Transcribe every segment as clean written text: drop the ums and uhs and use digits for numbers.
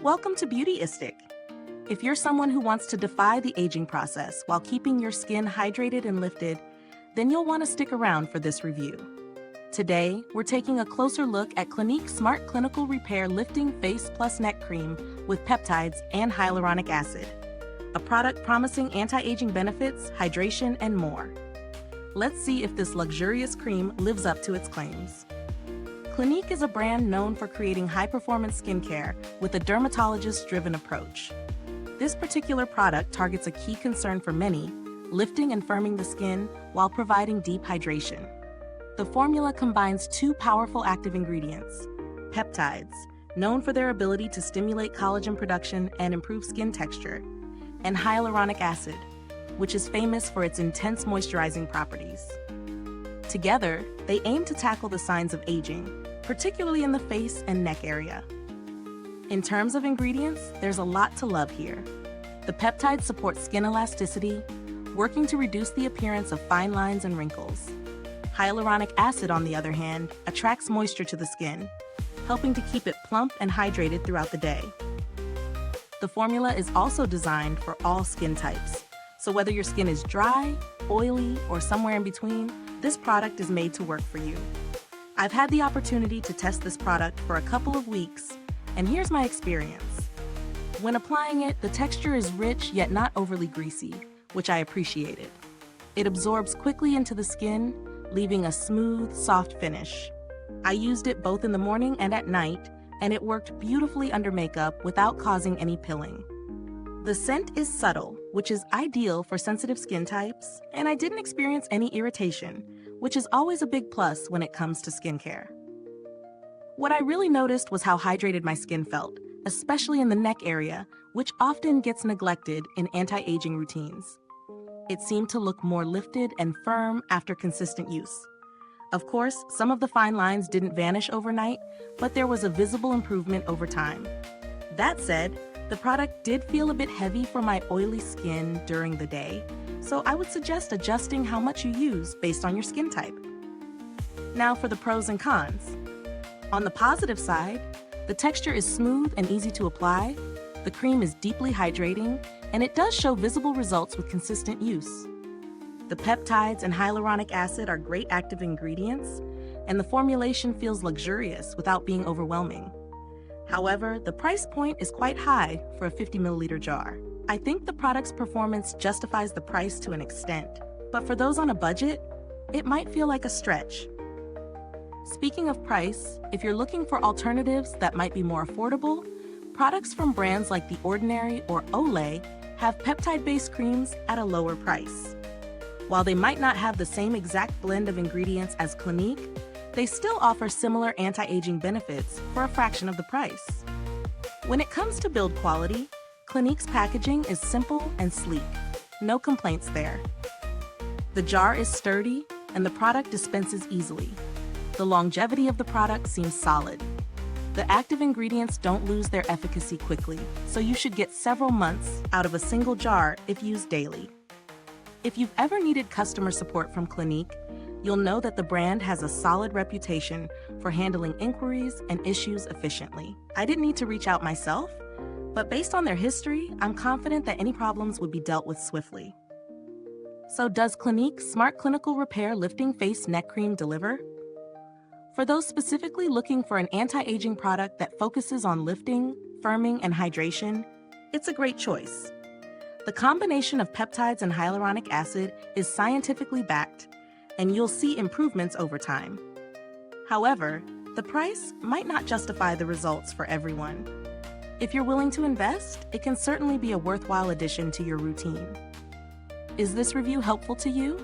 Welcome to Beautyistic. If you're someone who wants to defy the aging process while keeping your skin hydrated and lifted, then you'll want to stick around for this review. Today, we're taking a closer look at Clinique Smart Clinical Repair Lifting Face Plus Neck Cream with Peptides and Hyaluronic Acid, a product promising anti-aging benefits, hydration, and more. Let's see if this luxurious cream lives up to its claims. Clinique is a brand known for creating high-performance skincare with a dermatologist-driven approach. This particular product targets a key concern for many, lifting and firming the skin while providing deep hydration. The formula combines two powerful active ingredients: peptides, known for their ability to stimulate collagen production and improve skin texture, and hyaluronic acid, which is famous for its intense moisturizing properties. Together, they aim to tackle the signs of aging, particularly in the face and neck area. In terms of ingredients, there's a lot to love here. The peptides support skin elasticity, working to reduce the appearance of fine lines and wrinkles. Hyaluronic acid, on the other hand, attracts moisture to the skin, helping to keep it plump and hydrated throughout the day. The formula is also designed for all skin types, so whether your skin is dry, oily, or somewhere in between, this product is made to work for you. I've had the opportunity to test this product for a couple of weeks, and here's my experience. When applying it, the texture is rich yet not overly greasy, which I appreciated. It absorbs quickly into the skin, leaving a smooth, soft finish. I used it both in the morning and at night, and it worked beautifully under makeup without causing any pilling. The scent is subtle, which is ideal for sensitive skin types, and I didn't experience any irritation, which is always a big plus when it comes to skincare. What I really noticed was how hydrated my skin felt, especially in the neck area, which often gets neglected in anti-aging routines. It seemed to look more lifted and firm after consistent use. Of course, some of the fine lines didn't vanish overnight, but there was a visible improvement over time. That said, the product did feel a bit heavy for my oily skin during the day, so I would suggest adjusting how much you use based on your skin type. Now for the pros and cons. On the positive side, the texture is smooth and easy to apply, the cream is deeply hydrating, and it does show visible results with consistent use. The peptides and hyaluronic acid are great active ingredients, and the formulation feels luxurious without being overwhelming. However, the price point is quite high for a 50-milliliter jar. I think the product's performance justifies the price to an extent, but for those on a budget, it might feel like a stretch. Speaking of price, if you're looking for alternatives that might be more affordable, products from brands like The Ordinary or Olay have peptide-based creams at a lower price. While they might not have the same exact blend of ingredients as Clinique, they still offer similar anti-aging benefits for a fraction of the price. When it comes to build quality, Clinique's packaging is simple and sleek. No complaints there. The jar is sturdy, and the product dispenses easily. The longevity of the product seems solid. The active ingredients don't lose their efficacy quickly, so you should get several months out of a single jar if used daily. If you've ever needed customer support from Clinique, you'll know that the brand has a solid reputation for handling inquiries and issues efficiently. I didn't need to reach out myself, but based on their history, I'm confident that any problems would be dealt with swiftly. So does Clinique Smart Clinical Repair Lifting Face Neck Cream deliver? For those specifically looking for an anti-aging product that focuses on lifting, firming, and hydration, it's a great choice. The combination of peptides and hyaluronic acid is scientifically backed, and you'll see improvements over time. However, the price might not justify the results for everyone. If you're willing to invest, it can certainly be a worthwhile addition to your routine. Is this review helpful to you?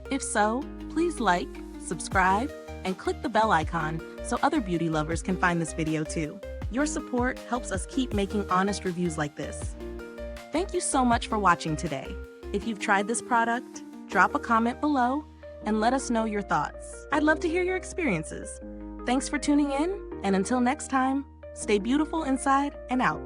If so, please like, subscribe, and click the bell icon so other beauty lovers can find this video too. Your support helps us keep making honest reviews like this. Thank you so much for watching today. If you've tried this product, drop a comment below and let us know your thoughts. I'd love to hear your experiences. Thanks for tuning in, and until next time, stay beautiful inside and out.